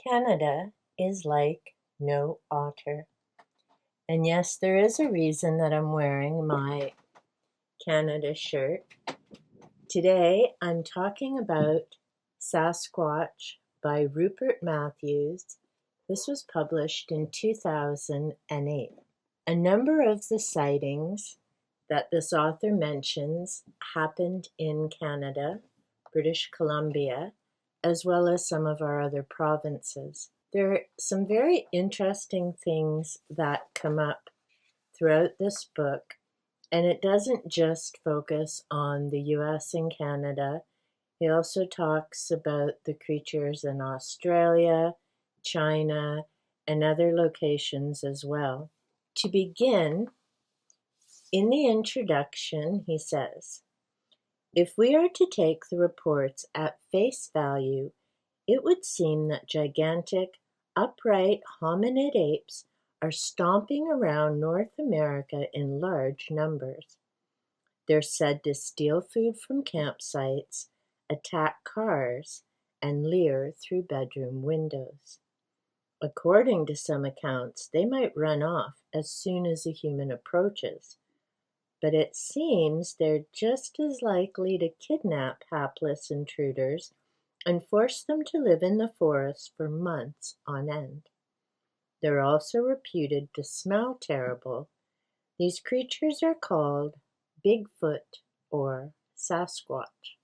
Canada is like no otter. And yes, there is a reason that I'm wearing my Canada shirt. Today I'm talking about Sasquatch by Rupert Matthews. This was published in 2008. A number of the sightings that this author mentions happened in Canada, British Columbia, as well as some of our other provinces. There are some very interesting things that come up throughout this book, and it doesn't just focus on the US and Canada. He also talks about the creatures in Australia, China, and other locations as well. To begin, in the introduction, he says, "If we are to take the reports at face value, it would seem that gigantic, upright hominid apes are stomping around North America in large numbers. They're said to steal food from campsites, attack cars, and leer through bedroom windows. According to some accounts, they might run off as soon as a human approaches, but it seems they're just as likely to kidnap hapless intruders and force them to live in the forest for months on end. They're also reputed to smell terrible. These creatures are called Bigfoot or Sasquatch."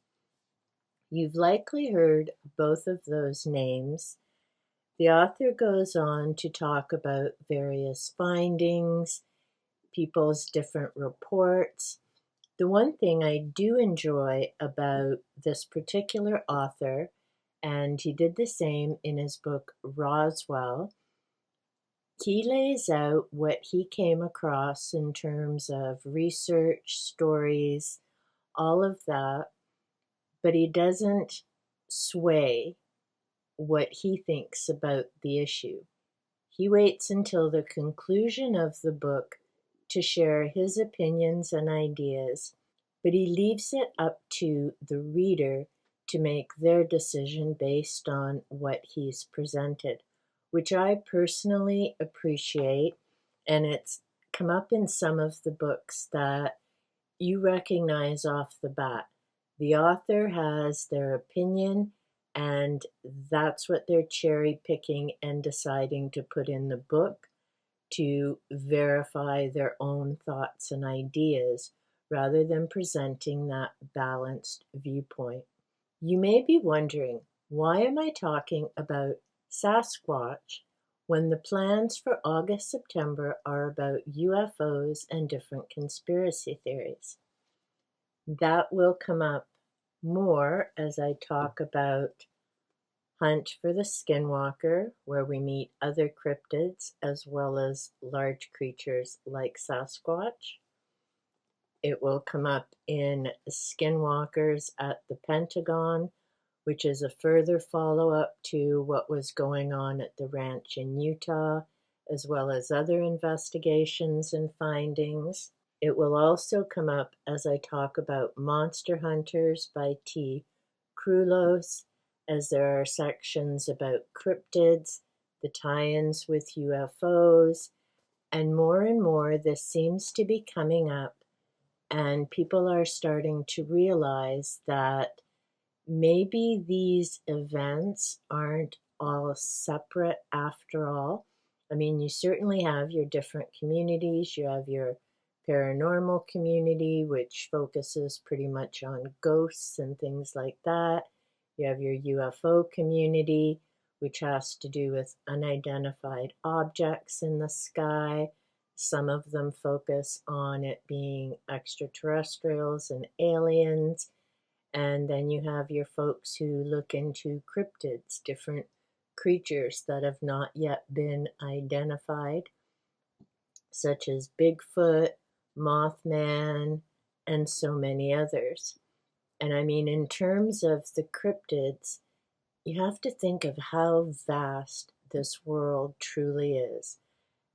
You've likely heard both of those names. The author goes on to talk about various findings, people's different reports. The one thing I do enjoy about this particular author, and he did the same in his book Roswell, he lays out what he came across in terms of research, stories, all of that, but he doesn't sway what he thinks about the issue. He waits until the conclusion of the book to share his opinions and ideas, but he leaves it up to the reader to make their decision based on what he's presented, which I personally appreciate, and it's come up in some of the books that you recognize off the bat. The author has their opinion, and that's what they're cherry picking and deciding to put in the book to verify their own thoughts and ideas rather than presenting that balanced viewpoint. You may be wondering, why am I talking about Sasquatch when the plans for August-September are about UFOs and different conspiracy theories? That will come up more as I talk about Hunt for the Skinwalker, where we meet other cryptids as well as large creatures like Sasquatch. It will come up in Skinwalkers at the Pentagon, which is a further follow-up to what was going on at the ranch in Utah, as well as other investigations and findings. It will also come up as I talk about Monster Hunters by T. Krulos, as there are sections about cryptids, the tie-ins with UFOs, and more this seems to be coming up, and people are starting to realize that maybe these events aren't all separate after all. I mean, you certainly have your different communities. You have your paranormal community, which focuses pretty much on ghosts and things like that. You have your UFO community, which has to do with unidentified objects in the sky. Some of them focus on it being extraterrestrials and aliens. And then you have your folks who look into cryptids, different creatures that have not yet been identified, such as Bigfoot, Mothman, and so many others. And I mean, in terms of the cryptids, you have to think of how vast this world truly is.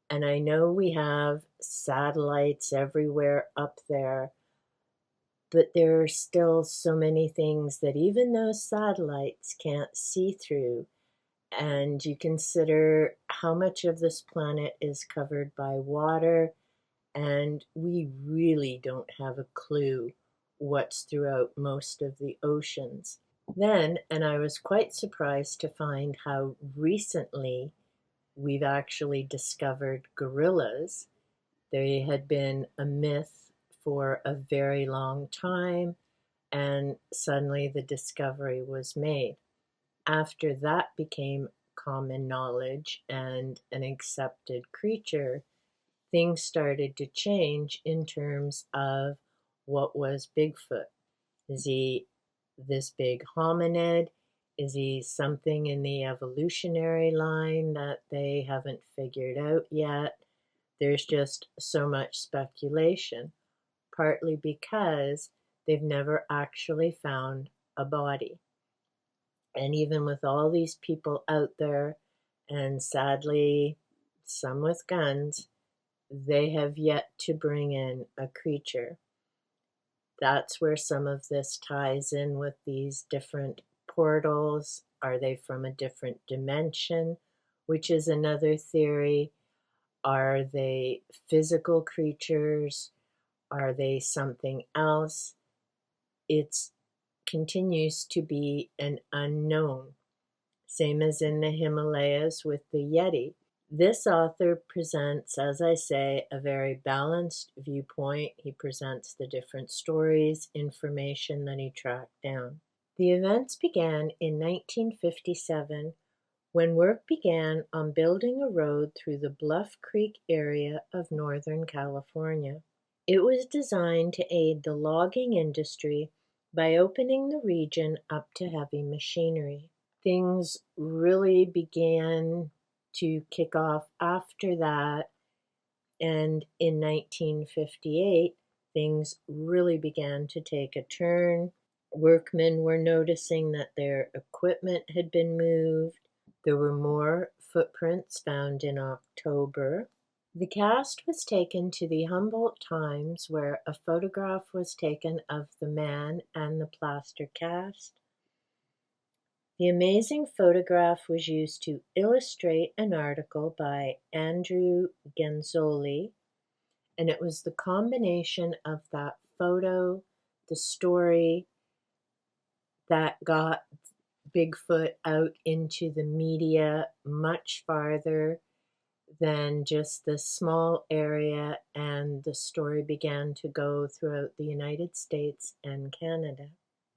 And I know we have satellites everywhere up there, but there are still so many things that even those satellites can't see through. and you consider how much of this planet is covered by water, and we really don't have a clue what's throughout most of the oceans. Then, and I was quite surprised to find how recently we've actually discovered gorillas. They had been a myth for a very long time, and suddenly the discovery was made. After that became common knowledge and an accepted creature, things started to change in terms of what was Bigfoot. Is he this big hominid? Is he something in the evolutionary line that they haven't figured out yet? There's just so much speculation, partly because they've never actually found a body. And even with all these people out there, and sadly, some with guns, they have yet to bring in a creature. That's where some of this ties in with these different portals. Are they from a different dimension? Which is another theory. Are they physical creatures? Are they something else? It continues to be an unknown, same as in the Himalayas with the Yeti. This author presents, as I say, a very balanced viewpoint. He presents the different stories, information that he tracked down. The events began in 1957 when work began on building a road through the Bluff Creek area of Northern California. It was designed to aid the logging industry by opening the region up to heavy machinery. Things really began to kick off after that, and in 1958, things really began to take a turn. Workmen were noticing that their equipment had been moved. There were more footprints found in October. The cast was taken to the Humboldt Times, where a photograph was taken of the man and the plaster cast. The amazing photograph was used to illustrate an article by Andrew Genzoli, and it was the combination of that photo, the story, that got Bigfoot out into the media much farther than just this small area, and the story began to go throughout the United States and Canada.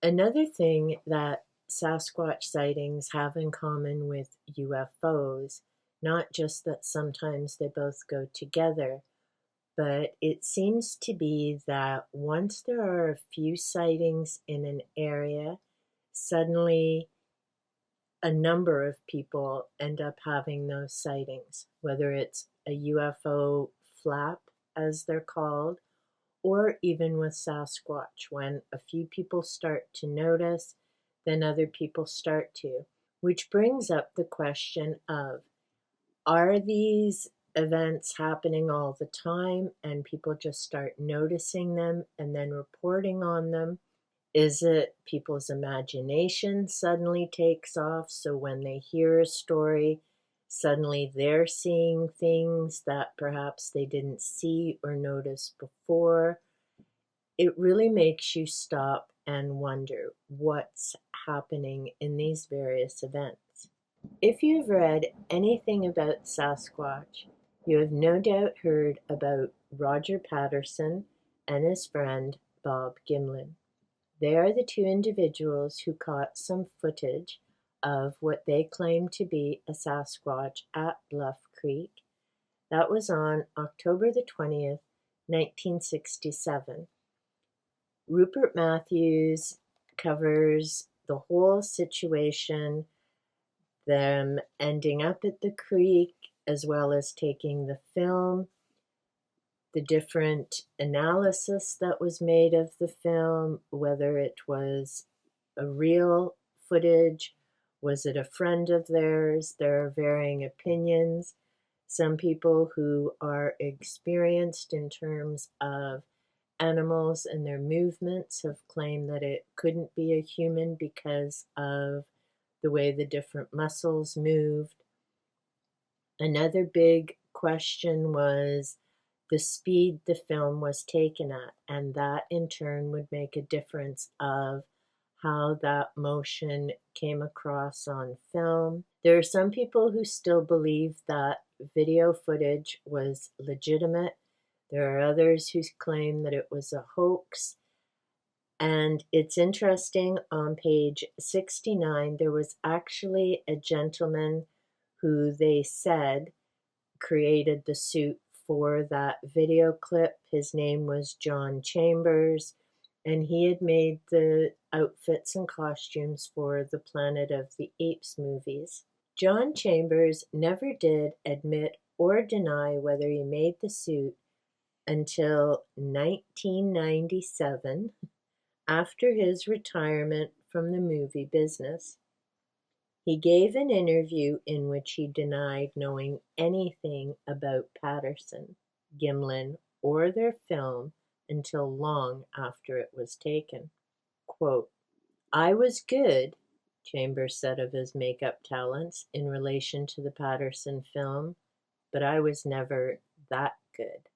Another thing that Sasquatch sightings have in common with UFOs, not just that sometimes they both go together, but it seems to be that once there are a few sightings in an area, suddenly a number of people end up having those sightings, whether it's a UFO flap, as they're called, or even with Sasquatch. When a few people start to notice, then other people start to. Which brings up the question of, are these events happening all the time and people just start noticing them and then reporting on them? Is it people's imagination suddenly takes off, so when they hear a story, suddenly they're seeing things that perhaps they didn't see or notice before? It really makes you stop and wonder what's happening in these various events. If you've read anything about Sasquatch, you have no doubt heard about Roger Patterson and his friend Bob Gimlin. They are the two individuals who caught some footage of what they claim to be a Sasquatch at Bluff Creek. That was on October the 20th, 1967. Rupert Matthews covers the whole situation, them ending up at the creek, as well as taking the film, the different analysis that was made of the film, whether it was a real footage, was it a friend of theirs? There are varying opinions. Some people who are experienced in terms of animals and their movements have claimed that it couldn't be a human because of the way the different muscles moved. Another big question was the speed the film was taken at, and that in turn would make a difference of how that motion came across on film. There are some people who still believe that video footage was legitimate. There are others who claim that it was a hoax. And it's interesting, on page 69, there was actually a gentleman who they said created the suit for that video clip. His name was John Chambers, and he had made the outfits and costumes for the Planet of the Apes movies. John Chambers never did admit or deny whether he made the suit until 1997, after his retirement from the movie business. He gave an interview in which he denied knowing anything about Patterson, Gimlin, or their film until long after it was taken. Quote, "I was good," Chambers said of his makeup talents in relation to the Patterson film, "but I was never that good."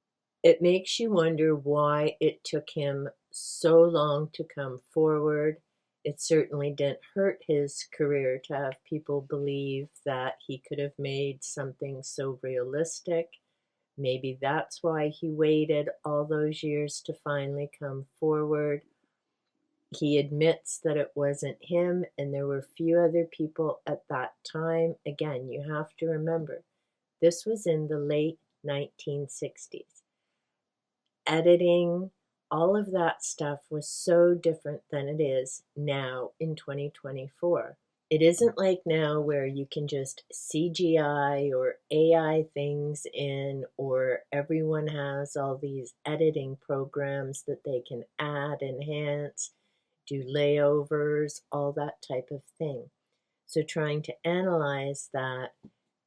It makes you wonder why it took him so long to come forward. It certainly didn't hurt his career to have people believe that he could have made something so realistic. Maybe that's why he waited all those years to finally come forward. He admits that it wasn't him, and there were few other people at that time. Again, you have to remember, this was in the late 1960s. Editing, all of that stuff was so different than it is now in 2024. It isn't like now where you can just CGI or AI things in, or everyone has all these editing programs that they can add, enhance, do layovers, all that type of thing. So trying to analyze that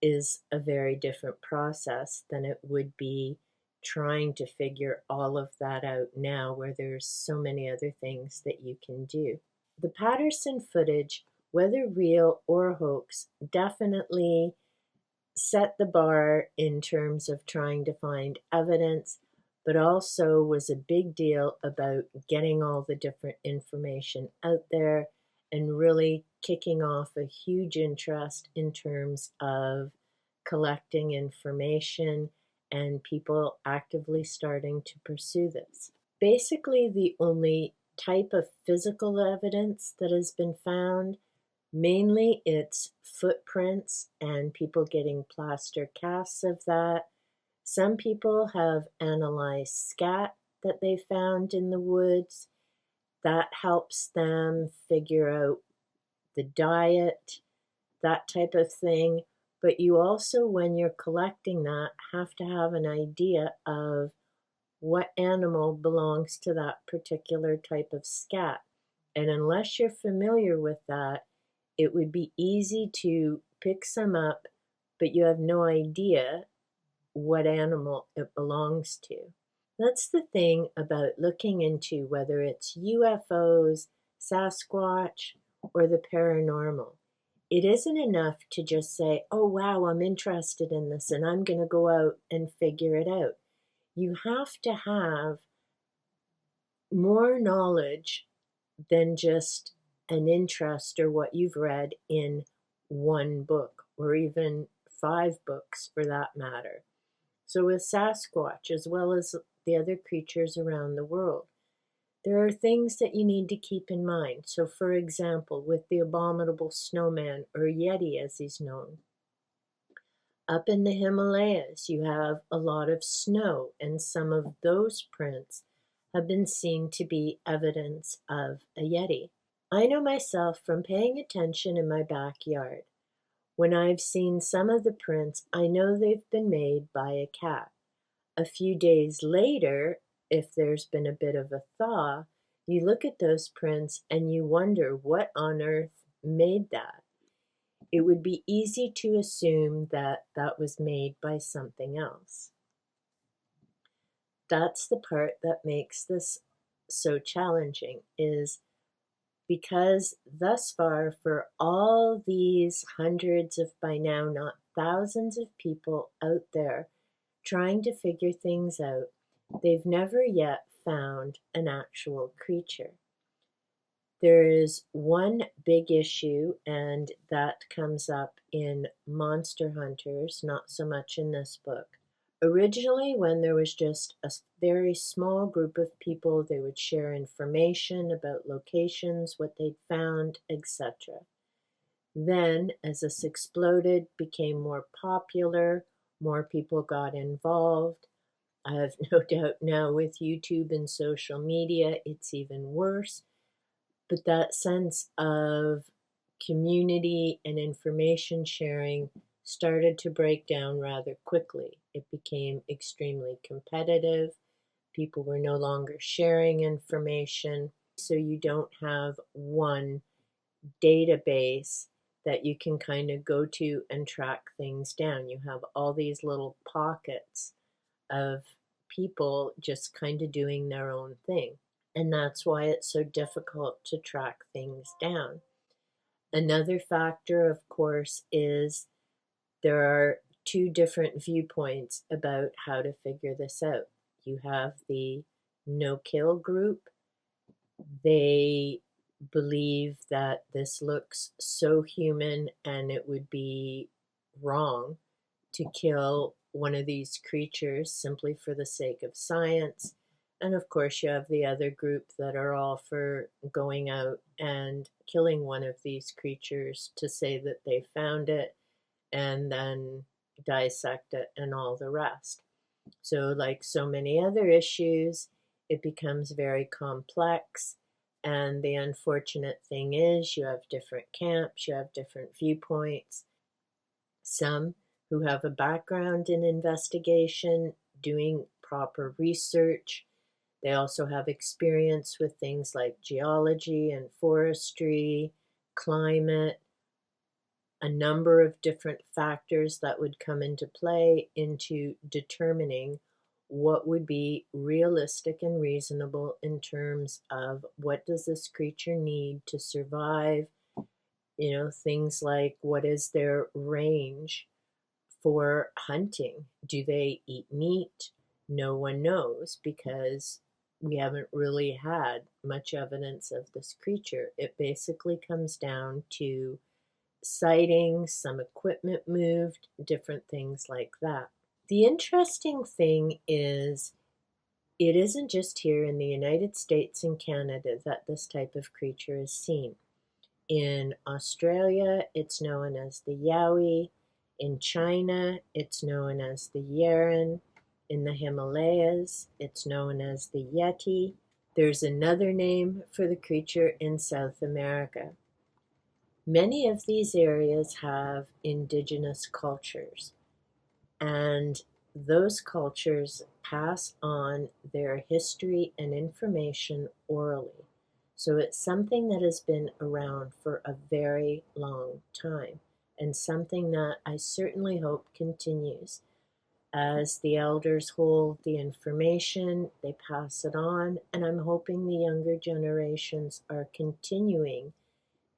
is a very different process than it would be trying to figure all of that out now, where there's so many other things that you can do. The Patterson footage, whether real or hoax, definitely set the bar in terms of trying to find evidence, but also was a big deal about getting all the different information out there and really kicking off a huge interest in terms of collecting information and people actively starting to pursue this. Basically, the only type of physical evidence that has been found, mainly it's footprints and people getting plaster casts of that. Some people have analyzed scat that they found in the woods. That helps them figure out the diet, that type of thing. But you also, when you're collecting that, have to have an idea of what animal belongs to that particular type of scat. And unless you're familiar with that, it would be easy to pick some up, but you have no idea what animal it belongs to. That's the thing about looking into whether it's UFOs, Sasquatch, or the paranormal. It isn't enough to just say, oh wow, I'm interested in this and I'm going to go out and figure it out. You have to have more knowledge than just an interest or what you've read in one book, or even 5 books for that matter. So with Sasquatch, as well as the other creatures around the world, there are things that you need to keep in mind. So for example, with the abominable snowman, or Yeti as he's known, up in the Himalayas, you have a lot of snow, and some of those prints have been seen to be evidence of a Yeti. I know myself from paying attention in my backyard. When I've seen some of the prints, I know they've been made by a cat. A few days later, if there's been a bit of a thaw, you look at those prints and you wonder what on earth made that. It would be easy to assume that that was made by something else. That's the part that makes this so challenging, is because thus far, for all these hundreds of, by now not thousands of people out there trying to figure things out, they've never yet found an actual creature. There is one big issue, and that comes up in Monster Hunters, not so much in this book. Originally, when there was just a very small group of people, they would share information about locations, what they'd found, etc. Then, as this exploded, became more popular, more people got involved. I have no doubt now with YouTube and social media, it's even worse. But that sense of community and information sharing started to break down rather quickly. It became extremely competitive. People were no longer sharing information. So you don't have one database that you can kind of go to and track things down. You have all these little pockets of people just kind of doing their own thing. And that's why it's so difficult to track things down. Another factor, of course, is there are two different viewpoints about how to figure this out. You have the no-kill group. They believe that this looks so human and it would be wrong to kill one of these creatures simply for the sake of science. And of course, you have the other group that are all for going out and killing one of these creatures to say that they found it and then dissect it and all the rest. So, like so many other issues, it becomes very complex. And the unfortunate thing is, you have different camps, you have different viewpoints. Some who have a background in investigation, doing proper research. They also have experience with things like geology and forestry, climate, a number of different factors that would come into play into determining what would be realistic and reasonable in terms of what does this creature need to survive. Things like what is their range for hunting? Do they eat meat? No one knows because we haven't really had much evidence of this creature. It basically comes down to sightings, some equipment moved, different things like that. The interesting thing is it isn't just here in the United States and Canada that this type of creature is seen. In Australia, it's known as the yowie. In China, it's known as the yeren. In the Himalayas, it's known as the yeti. There's another name for the creature in South America. Many of these areas have indigenous cultures, and those cultures pass on their history and information orally. So it's something that has been around for a very long time, and something that I certainly hope continues. As the elders hold the information, they pass it on, and I'm hoping the younger generations are continuing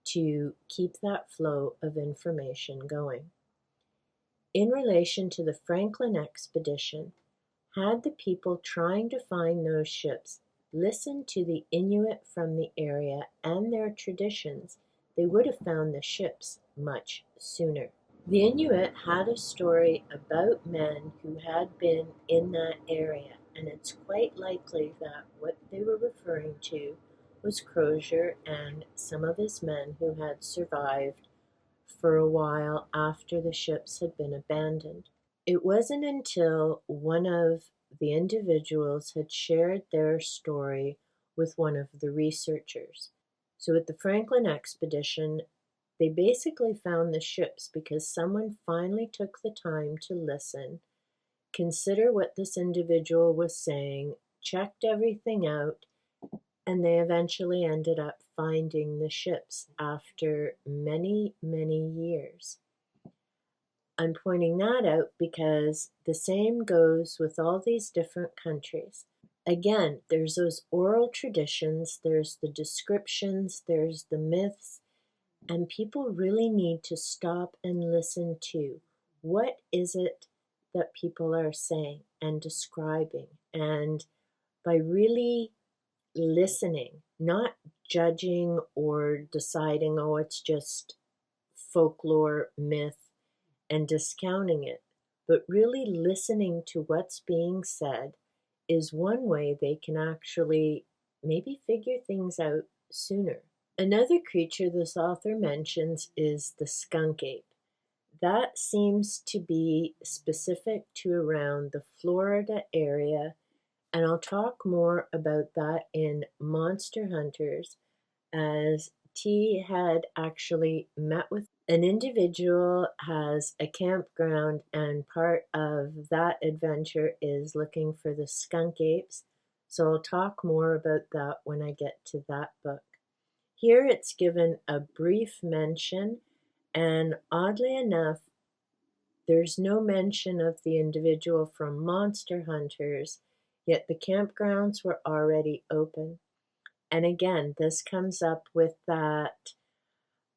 to keep that flow of information going. In relation to the Franklin expedition, had the people trying to find those ships listened to the Inuit from the area and their traditions, they would have found the ships much sooner. The Inuit had a story about men who had been in that area, and it's quite likely that what they were referring to was Crozier and some of his men who had survived for a while after the ships had been abandoned. It wasn't until one of the individuals had shared their story with one of the researchers. So at the Franklin expedition, they basically found the ships because someone finally took the time to listen, consider what this individual was saying, checked everything out, and they eventually ended up finding the ships after many, many years. I'm pointing that out because the same goes with all these different countries. Again, there's those oral traditions, there's the descriptions, there's the myths, and people really need to stop and listen to what is it that people are saying and describing. And by really listening, not judging or deciding, oh, it's just folklore, myth, and discounting it, but really listening to what's being said is one way they can actually maybe figure things out sooner. Another creature this author mentions is the skunk ape. That seems to be specific to around the Florida area, and I'll talk more about that in Monster Hunters, as T had actually met with an individual, has a campground, and part of that adventure is looking for the skunk apes. So I'll talk more about that when I get to that book. Here it's given a brief mention, and oddly enough, there's no mention of the individual from Monster Hunters, yet the campgrounds were already open. And again, this comes up with that,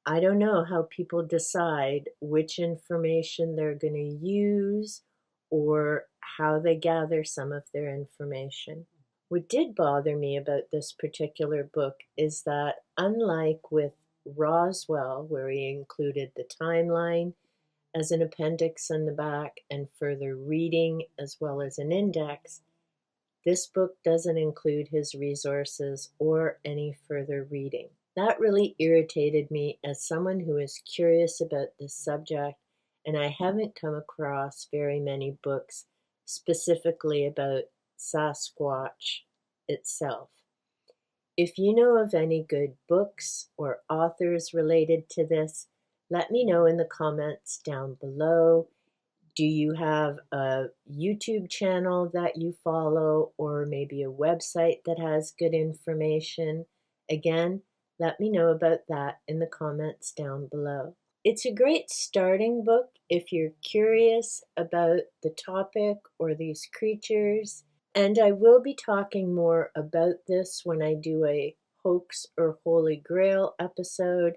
I don't know how people decide which information they're going to use or how they gather some of their information. What did bother me about this particular book is that, unlike with Roswell, where he included the timeline as an appendix in the back and further reading as well as an index, this book doesn't include his resources or any further reading. That really irritated me as someone who is curious about this subject, and I haven't come across very many books specifically about Sasquatch itself. If you know of any good books or authors related to this, let me know in the comments down below. Do you have a YouTube channel that you follow, or maybe a website that has good information? Again, let me know about that in the comments down below. It's a great starting book if you're curious about the topic or these creatures. And I will be talking more about this when I do a hoax or holy grail episode.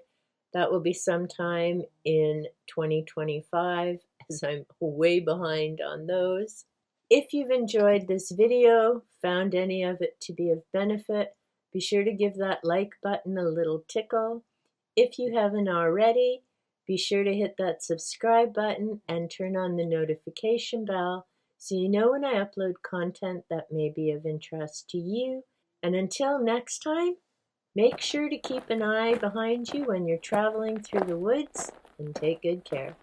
That will be sometime in 2025, as I'm way behind on those. If you've enjoyed this video, found any of it to be of benefit, be sure to give that like button a little tickle. If you haven't already, be sure to hit that subscribe button and turn on the notification bell so you know when I upload content that may be of interest to you. And until next time, make sure to keep an eye behind you when you're traveling through the woods, and take good care.